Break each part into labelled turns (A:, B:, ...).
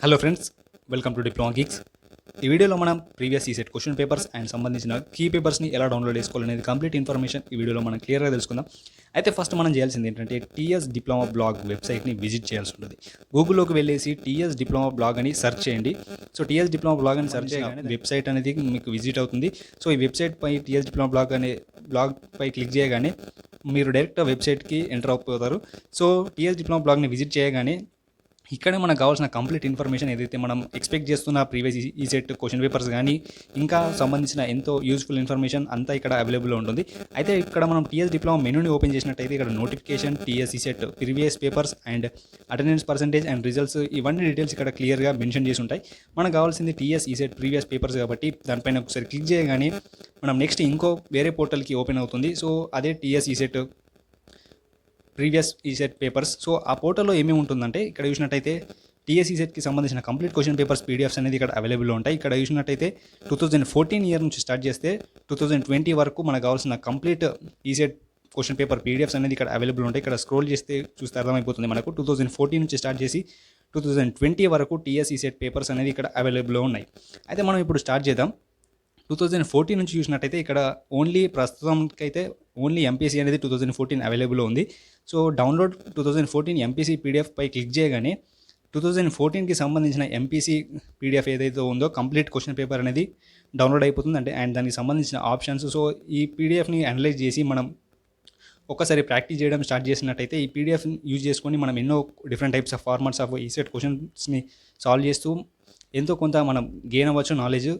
A: Hello friends, welcome to diploma geeks. ఈ వీడియోలో మనం previous ECET question papers and సంబంధించిన కీ పేపర్స్ని ఎలా డౌన్లోడ్ చేసుకోవాలనేది కంప్లీట్ ఇన్ఫర్మేషన్ ఈ వీడియోలో మనం క్లియర్గా తెలుసుకుందాం. అయితే ఫస్ట్ మనం చేయాల్సింది ఏంటంటే టీఎస్ డిప్లొమా బ్లాగ్ వెబ్సైట్ని విజిట్ చేయాల్సి ఉంటుంది. గూగుల్లోకి వెళ్ళేసి టీఎస్ డిప్లొమా బ్లాగ్ అని సెర్చ్ చేయండి. సో టీఎస్ డిప్లొమా బ్లాగ్ అని సెర్చ్ చేయగానే వెబ్సైట్ అనేది మీకు విజిట్ అవుతుంది. సో ఈ వెబ్సైట్ పై టీఎస్ డిప్లొమా బ్లాగ్ అనే బ్లాగ్ పై క్లిక్ చేయగానే మీరు డైరెక్ట్ వెబ్సైట్కి ఎంటర్ అయిపోతారు. సో టీఎస్ డిప్లొమా బ్లాగ్ని విజిట్ చేయగానే ఇక్కడే మనకు కావాల్సిన కంప్లీట్ ఇన్ఫర్మేషన్ ఏదైతే మనం ఎక్స్పెక్ట్ చేస్తున్న ప్రీవియస్ ఈసెట్ క్వశ్చన్ పేపర్స్ కానీ ఇంకా సంబంధించిన ఎంతో యూస్ఫుల్ ఇన్ఫర్మేషన్ అంతా ఇక్కడ అవైలబుల్లో ఉంటుంది. అయితే ఇక్కడ మనం టీఎస్ డిప్లొమా మెనూని ఓపెన్ చేసినట్టయితే ఇక్కడ notification, TS ECET previous papers and attendance percentage and results ఇవన్నీ డీటెయిల్స్ ఇక్కడ క్లియర్గా మెన్షన్ చేసి ఉంటాయి. మనకు కావాల్సింది టీఎస్ ఈసెట్ ప్రీవియస్ పేపర్స్ కాబట్టి దానిపైన ఒకసారి క్లిక్ చేయగానే మనం నెక్స్ట్ ఇంకో వేరే పోర్టల్కి ఓపెన్ అవుతుంది. సో అదే TS ECET previous ECET papers. So ఆ పోర్టల్లో ఏమేమి ఉంటుందంటే ఇక్కడ చూసినట్టయితే టీఎస్ ఈసెట్కి సంబంధించిన కంప్లీట్ క్వశ్చన్ పేపర్స్ పీడిఎఫ్స్ అనేది ఇక్కడ అవైలబుల్లో ఉంటాయి. ఇక్కడ చూసినట్టయితే 2014 ఇయర్ నుంచి స్టార్ట్ చేస్తే 2020 వరకు మనకు కావాల్సిన complete ECET question paper PDFs అనేది ఇక్కడ అవైలబుల్ ఉంటాయి. ఇక్కడ స్క్రోల్ చేస్తే చూస్తే అర్థమైపోతుంది మనకు 2014 నుంచి స్టార్ట్ చేసి 2020 వరకు టీఎస్ ఈసెట్ పేపర్స్ అనేది ఇక్కడ అవైలబుల్లో ఉన్నాయి. అయితే మనం ఇప్పుడు స్టార్ట్ చేద్దాం. 2014 నుంచి చూసినట్టయితే ఇక్కడ ప్రస్తుతానికైతే ఓన్లీ ఎంపీసీ అనేది 2014 అవైలబుల్లో ఉంది. సో డౌన్లోడ్ 2014 ఎంపీసీ పీడిఎఫ్ పై క్లిక్ చేయగానే 2014కి సంబంధించిన ఎంపీసీ పీడిఎఫ్ ఏదైతే ఉందో కంప్లీట్ క్వశ్చన్ పేపర్ అనేది డౌన్లోడ్ అయిపోతుంది అండ్ దానికి సంబంధించిన ఆప్షన్స్. సో ఈ పీడిఎఫ్ని అనలైజ్ చేసి మనం ఒక్కసారి ప్రాక్టీస్ చేయడం స్టార్ట్ చేసినట్టయితే ఈ పీడిఎఫ్ యూజ్ చేసుకొని మనం ఎన్నో different types of formats of ECET క్వశ్చన్స్ని సాల్వ్ చేస్తూ ఎంతో కొంత మనం గెయిన్ అవ్వచ్చు నాలెడ్జ్.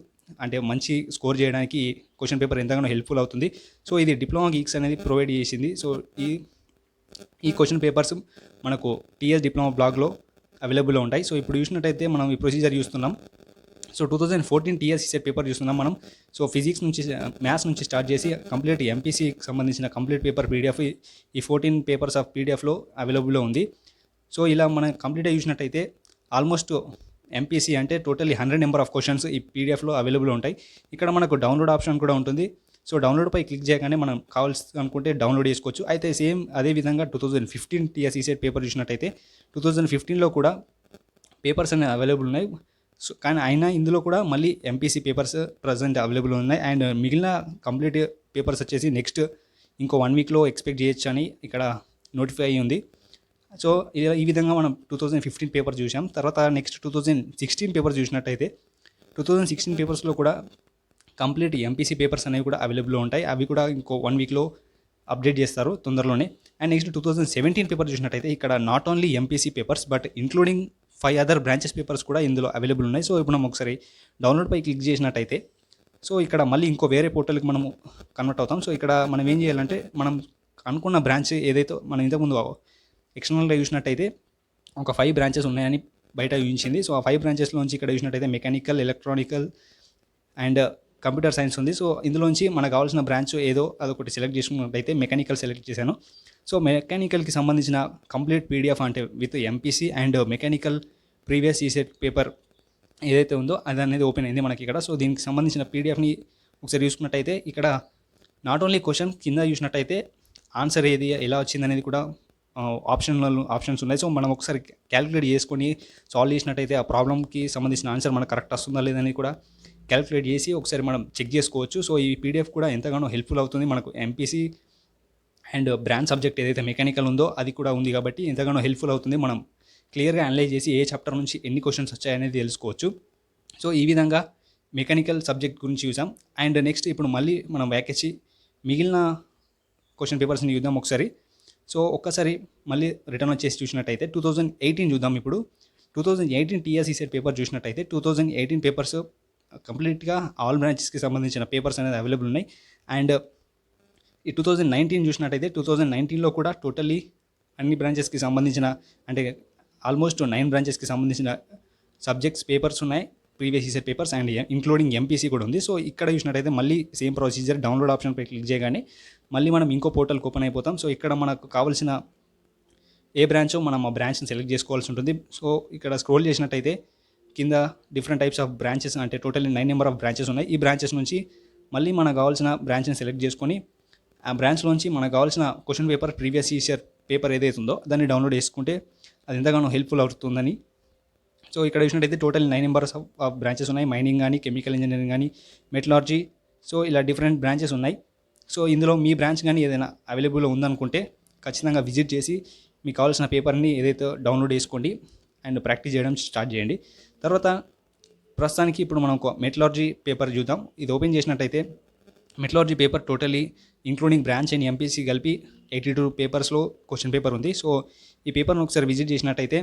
A: అంటే మంచి స్కోర్ చేయడానికి క్వశ్చన్ పేపర్ ఎంతగానో హెల్ప్ఫుల్ అవుతుంది. సో ఇది డిప్లొమా గీక్స్ అనేది ప్రొవైడ్ చేసింది. సో ఈ క్వశ్చన్ పేపర్స్ మనకు టీఎస్ డిప్లొమా బ్లాగ్లో అవైలబుల్లో ఉంటాయి. సో ఇప్పుడు చూసినట్టయితే మనం ఈ ప్రొసీజర్ చూస్తున్నాం. సో 2014 టీఎస్ ఈసెట్ పేపర్ చూస్తున్నాం మనం. సో ఫిజిక్స్ నుంచి మ్యాథ్స్ నుంచి స్టార్ట్ చేసి కంప్లీట్ ఎంపీసీకి సంబంధించిన కంప్లీట్ పేపర్ పీడిఎఫ్ ఈ 14 పేపర్స్ ఆఫ్ పీడిఎఫ్లో అవైలబుల్లో ఉంది. సో ఇలా మనం కంప్లీట్గా చూసినట్టయితే ఆల్మోస్ట్ ఎంపీసీ అంటే టోటల్లీ 100 నెంబర్ ఆఫ్ క్వశ్చన్స్ ఈ పీడిఎఫ్లో అవైలబుల్ ఉంటాయి. ఇక్కడ మనకు డౌన్లోడ్ ఆప్షన్ కూడా ఉంటుంది. సో డౌన్లోడ్పై క్లిక్ చేయగానే మనం కావాల్సి అనుకుంటే డౌన్లోడ్ చేసుకోవచ్చు. అయితే సేమ్ అదేవిధంగా 2015 టీఎస్ ఈసెట్ పేపర్ చూసినట్టయితే 2015లో కూడా పేపర్స్ అనేవి అవైలబుల్ ఉన్నాయి. సో కానీ అయినా ఇందులో కూడా మళ్ళీ ఎంపీసీ పేపర్స్ ప్రజెంట్ అవైలబుల్ ఉన్నాయి. అండ్ మిగిలిన కంప్లీట్ పేపర్స్ వచ్చేసి నెక్స్ట్ ఇంకో 1 వీక్లో ఎక్స్పెక్ట్ చేయొచ్చు అని ఇక్కడ నోటిఫై అయ్యి ఉంది. సో ఈ విధంగా మనం 2015 పేపర్ చూసాం. తర్వాత నెక్స్ట్ 2016 పేపర్ చూసినట్టయితే 2016 పేపర్స్లో కూడా కంప్లీట్ ఎంపీసీ పేపర్స్ అనేవి కూడా అవైలబుల్లో ఉంటాయి. అవి కూడా ఇంకో 1 వీక్లో అప్డేట్ చేస్తారు తొందరలోనే. అండ్ నెక్స్ట్ 2017 పేపర్ చూసినట్టయితే ఇక్కడ not only MPC papers but including 5 other branches papers కూడా ఇందులో అవైలబుల్ ఉన్నాయి. సో ఇప్పుడు మనం ఒకసారి డౌన్లోడ్పై క్లిక్ చేసినట్టయితే సో ఇక్కడ మళ్ళీ ఇంకో వేరే పోర్టల్కి మనము కన్వర్ట్ అవుతాం. సో ఇక్కడ మనం ఏం చేయాలంటే మనం అనుకున్న బ్రాంచ్ ఏదైతే మనం ఇంతకుముందు ఎక్స్టర్నల్గా చూసినట్టయితే ఒక 5 బ్రాంచెస్ ఉన్నాయని బయట చూపించింది. సో ఆ 5 బ్రాంచెస్లోంచి ఇక్కడ చూసినట్టయితే mechanical, electronical and computer science ఉంది. సో ఇందులోంచి మనకు కావాల్సిన బ్రాంచ్ ఏదో అదొకటి సెలెక్ట్ చేసుకున్నట్టయితే మెకానికల్ సెలెక్ట్ చేశాను. సో మెకానికల్కి సంబంధించిన కంప్లీట్ పీడిఎఫ్ అంటే with MPC and mechanical previous ECET paper ఏదైతే ఉందో అది అనేది ఓపెన్ అయింది మనకి ఇక్కడ. సో దీనికి సంబంధించిన పీడిఎఫ్ని ఒకసారి చూసుకున్నట్టయితే ఇక్కడ నాట్ ఓన్లీ క్వశ్చన్ కింద చూసినట్టయితే ఆన్సర్ ఏది ఎలా వచ్చింది అనేది కూడా ఆప్షన్స్ ఉన్నాయి. సో మనం ఒకసారి క్యాలిక్యులేట్ చేసుకొని సాల్వ్ చేసినట్టయితే ఆ ప్రాబ్లమ్కి సంబంధించిన ఆన్సర్ మనకు కరెక్ట్ వస్తుందా లేదని కూడా క్యాలిక్యులేట్ చేసి ఒకసారి మనం చెక్ చేసుకోవచ్చు. సో ఈ పీడిఎఫ్ కూడా ఎంతగానో హెల్ప్ఫుల్ అవుతుంది మనకు. ఎంపీసీ అండ్ బ్రాంచ్ సబ్జెక్ట్ ఏదైతే మెకానికల్ ఉందో అది కూడా ఉంది కాబట్టి ఎంతగానో హెల్ప్ఫుల్ అవుతుంది. మనం క్లియర్గా అనలైజ్ చేసి ఏ చాప్టర్ నుంచి ఎన్ని క్వశ్చన్స్ వచ్చాయనేది తెలుసుకోవచ్చు. సో ఈ విధంగా మెకానికల్ సబ్జెక్ట్ గురించి చూసాం. అండ్ నెక్స్ట్ ఇప్పుడు మళ్ళీ మనం వ్యాకేసి మిగిలిన క్వశ్చన్ పేపర్స్ని చూద్దాం ఒకసారి. సో ఒక్కసారి మళ్ళీ రిటర్న్ వచ్చేసి చూసినట్టయితే 2018 చూద్దాం. ఇప్పుడు 2018 టీఎస్ ఈసెట్ పేపర్ చూసినట్టయితే 2018 పేపర్స్ కంప్లీట్గా ఆల్ బ్రాంచెస్కి సంబంధించిన పేపర్స్ అనేది అవైలబుల్ ఉన్నాయి. అండ్ ఈ 2019 చూసినట్టయితే 2019లో కూడా టోటల్లీ అన్ని బ్రాంచెస్కి సంబంధించిన అంటే ఆల్మోస్ట్ 9 బ్రాంచెస్కి సంబంధించిన సబ్జెక్ట్స్ పేపర్స్ ఉన్నాయి, previous ECET papers and including MPC కూడా ఉంది. సో ఇక్కడ చూసినట్టయితే మళ్ళీ సేమ్ ప్రొసీజర్ డౌన్లోడ్ ఆప్షన్పై క్లిక్ చేయగానే మళ్ళీ మనం ఇంకో పోర్టల్కి ఓపెన్ అయిపోతాం. సో ఇక్కడ మనకు కావాల్సిన ఏ బ్రాంచో మనం ఆ బ్రాంచ్ని సెలెక్ట్ చేసుకోవాల్సి ఉంటుంది. సో ఇక్కడ స్క్రోల్ చేసినట్టయితే కింద డిఫరెంట్ టైప్స్ ఆఫ్ బ్రాంచెస్ అంటే టోటల్లీ 9 నెంబర్ ఆఫ్ బ్రాంచెస్ ఉన్నాయి. ఈ బ్రాంచెస్ నుంచి మళ్ళీ మనకు కావాల్సిన బ్రాంచ్ని సెలెక్ట్ చేసుకొని ఆ బ్రాంచ్లోంచి మనకు కావాల్సిన question paper previous ECET paper ఏదైతే ఉందో దాన్ని డౌన్లోడ్ చేసుకుంటే అది ఎంతగానో హెల్ప్ఫుల్ అవుతుందని సో ఇక్కడ చూసినట్టయితే టోటల్ 9 నెంబర్స్ ఆఫ్ బ్రాంచెస్ ఉన్నాయి. మైనింగ్ కానీ, కెమికల్ ఇంజనీరింగ్ కానీ, మెటలార్జీ, సో ఇలా డిఫరెంట్ బ్రాంచెస్ ఉన్నాయి. సో ఇందులో మీ బ్రాంచ్ కానీ ఏదైనా అవైలబుల్ ఉందనుకుంటే ఖచ్చితంగా విజిట్ చేసి మీకు కావాల్సిన పేపర్ని ఏదైతే డౌన్లోడ్ చేసుకోండి అండ్ ప్రాక్టీస్ చేయడం స్టార్ట్ చేయండి. తర్వాత ప్రస్తుతానికి ఇప్పుడు మనం ఒక మెటలార్జీ పేపర్ చూద్దాం. ఇది ఓపెన్ చేసినట్టయితే metallurgy paper totally including branch and MPC కలిపి 82 పేపర్స్లో క్వశ్చన్ పేపర్ ఉంది. సో ఈ పేపర్ను ఒకసారి విజిట్ చేసినట్టయితే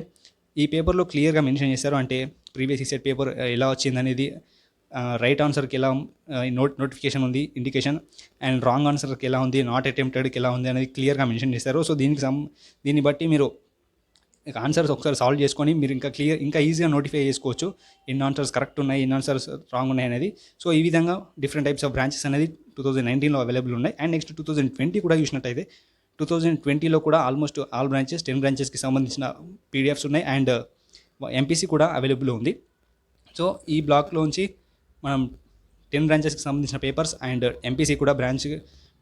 A: ఈ పేపర్లో క్లియర్గా మెన్షన్ చేశారు. అంటే ప్రీవియస్ ఈసెట్ పేపర్ ఎలా వచ్చింది అనేది, రైట్ ఆన్సర్కి ఎలా నోటిఫికేషన్ ఉంది, ఇండికేషన్, అండ్ రాంగ్ ఆన్సర్కి ఎలా ఉంది, నాట్ అటెంప్టెడ్కి ఎలా ఉంది అనేది క్లియర్గా మెన్షన్ చేశారు. సో దీన్ని బట్టి మీరు ఆన్సర్స్ ఒకసారి సాల్వ్ చేసుకొని మీరు ఇంకా ఈజీగా నోటిఫై చేసుకోవచ్చు. ఇన్ని ఆన్సర్స్ కరెక్ట్ ఉన్నాయి, ఇన్ని ఆన్సర్స్ రాంగ్ ఉన్నాయి అనేది. సో ఈ విధంగా డిఫరెంట్ టైప్స్ ఆఫ్ బ్రాంచెస్ అనేది 2019లో అవైలబుల్ ఉన్నాయి. అండ్ నెక్స్ట్ 2020 కూడా చూసినట్టయితే 2020లో కూడా ఆల్మోస్ట్ ఆల్ బ్రాంచెస్ 10 బ్రాంచెస్కి సంబంధించిన పీడిఎఫ్స్ ఉన్నాయి అండ్ ఎంపీసీ కూడా అవైలబుల్ ఉంది. సో ఈ బ్లాక్లోంచి మనం 10 బ్రాంచెస్కి సంబంధించిన పేపర్స్ అండ్ ఎంపీసీ కూడా బ్రాంచ్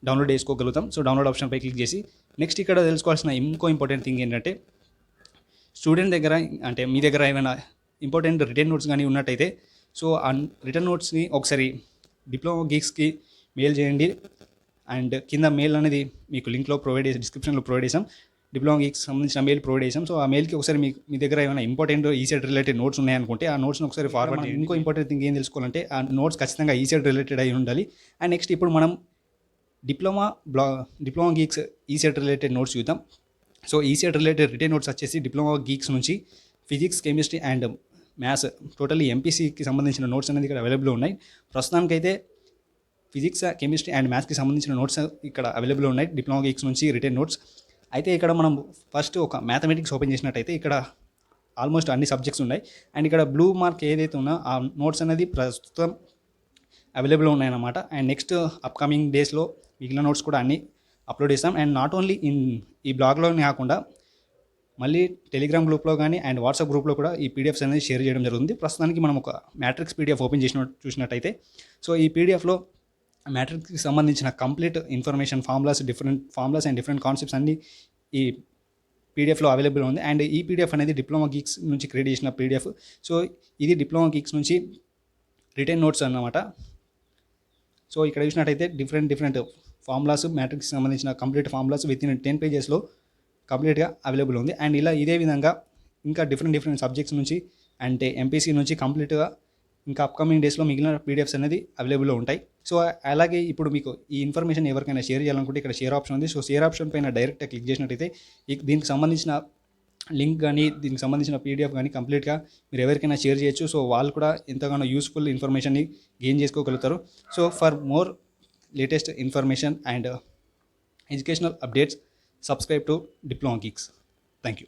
A: డౌన్లోడ్ చేసుకోగలుగుతాం. సో డౌన్లోడ్ ఆప్షన్పై క్లిక్ చేసి నెక్స్ట్ ఇక్కడ తెలుసుకోవాల్సిన ఇంకో ఇంపార్టెంట్ థింగ్ ఏంటంటే స్టూడెంట్ దగ్గర అంటే మీ దగ్గర ఏమైనా ఇంపార్టెంట్ రిటర్న్ నోట్స్ కానీ ఉన్నట్టయితే సో ఆ రిటర్న్ నోట్స్ని ఒకసారి డిప్లొమా గీక్స్కి మెయిల్ చేయండి. అండ్ కింద మెయిల్ అనేది మీకు లింక్లో డిస్క్రిప్షన్లో ప్రొవైడ్ చేసాం. డిప్లొమా గీక్స్ సంబంధించిన మెయిల్ ప్రొవైడ్ చేసాం. సో ఆ మెయిల్కి ఒకసారి మీ దగ్గర ఏమైనా ఇంపార్టెంట్ ఈసెట్ రిలేటెడ్ నోట్స్ ఉన్నాయనుకుంటే ఆ నోట్స్ని ఒకసారి ఫార్వర్డ్ చేయండి. ఇంకో ఇంపార్టెంట్ థింగ్ ఏం తెలుసుకోవాలంటే ఆ నోట్స్ ఖచ్చితంగా ఈసెట్ రిలేటెడ్ అయి ఉండాలి. అండ్ నెక్స్ట్ ఇప్పుడు మనం diploma geeks ECET related notes చూద్దాం. So ECET related written notes వచ్చేసి డిప్లొమా గీక్స్ నుంచి physics, chemistry and maths totally ఎంపీసీకి సంబంధించిన నోట్స్ అనేది ఇక్కడ అవైలబుల్ ఉన్నాయి. ప్రస్తుతానికైతే ఫిజిక్స్, కెమిస్ట్రీ అండ్ మ్యాథ్స్కి సంబంధించిన నోట్స్ ఇక్కడ అవైలబుల్ ఉన్నాయి డిప్లొమా గీక్స్ నుంచి రిటర్న్ నోట్స్. అయితే ఇక్కడ మనం ఫస్ట్ ఒక మ్యాథమెటిక్స్ ఓపెన్ చేసినట్టయితే ఇక్కడ ఆల్మోస్ట్ అన్ని సబ్జెక్ట్స్ ఉన్నాయి. అండ్ ఇక్కడ బ్లూ మార్క్ ఏదైతే ఉన్నా ఆ నోట్స్ అనేది ప్రస్తుతం అవైలబుల్ ఉన్నాయన్నమాట. అండ్ నెక్స్ట్ అప్కమింగ్ డేస్లో మిగిలిన నోట్స్ కూడా అన్నీ అప్లోడ్ చేస్తాం. అండ్ నాట్ ఓన్లీ ఈ బ్లాగ్లోనే కాకుండా మళ్ళీ టెలిగ్రామ్ గ్రూప్లో కానీ అండ్ వాట్సాప్ గ్రూప్లో కూడా ఈ పీడిఎఫ్స్ అనేది షేర్ చేయడం జరుగుతుంది. ప్రస్తుతానికి మనం ఒక మ్యాట్రిక్స్ పీడిఎఫ్ ఓపెన్ చూసినట్టయితే సో ఈ పీడిఎఫ్లో మ్యాట్రిక్స్కి సంబంధించిన complete information, different formulas and different concepts అన్నీ ఈ పీడిఎఫ్లో అవైలబుల్ ఉంది. అండ్ ఈ పీడిఎఫ్ అనేది డిప్లొమా గీక్స్ నుంచి క్రియేట్ చేసిన పీడిఎఫ్. సో ఇది డిప్లొమా గీక్స్ నుంచి రిటర్న్ నోట్స్ అన్నమాట. సో ఇక్కడ చూసినట్టయితే డిఫరెంట్ ఫార్ములాస్, మ్యాట్రిక్స్కి సంబంధించిన కంప్లీట్ ఫార్ములాస్ విత్ ఇన్ 10 పేజెస్లో కంప్లీట్గా అవైలబుల్ ఉంది. అండ్ ఇలా ఇదే విధంగా ఇంకా డిఫరెంట్ సబ్జెక్ట్స్ నుంచి అంటే ఎంపీసీ నుంచి కంప్లీట్గా ఇంకా అప్కమింగ్ డేస్లో మిగిలిన పీడిఎఫ్స్ అనేది అవైలబుల్లో ఉంటాయి. సో అలాగే ఇప్పుడు మీకు ఈ ఇన్ఫర్మేషన్ ఎవరికైనా షేర్ చేయాలనుకుంటే ఇక్కడ షేర్ ఆప్షన్ ఉంది. సో షేర్ ఆప్షన్ పైన డైరెక్ట్గా క్లిక్ చేసినట్టయితే దీనికి సంబంధించిన లింక్ కానీ దీనికి సంబంధించిన పీడిఎఫ్ కానీ కంప్లీట్గా మీరు ఎవరికైనా షేర్ చేయొచ్చు. సో వాళ్ళు కూడా ఎంతగానో యూస్ఫుల్ ఇన్ఫర్మేషన్ని గెయిన్ చేసుకోగలుగుతారు. So for more latest information and educational updates, subscribe to Diploma Geeks. Thank you.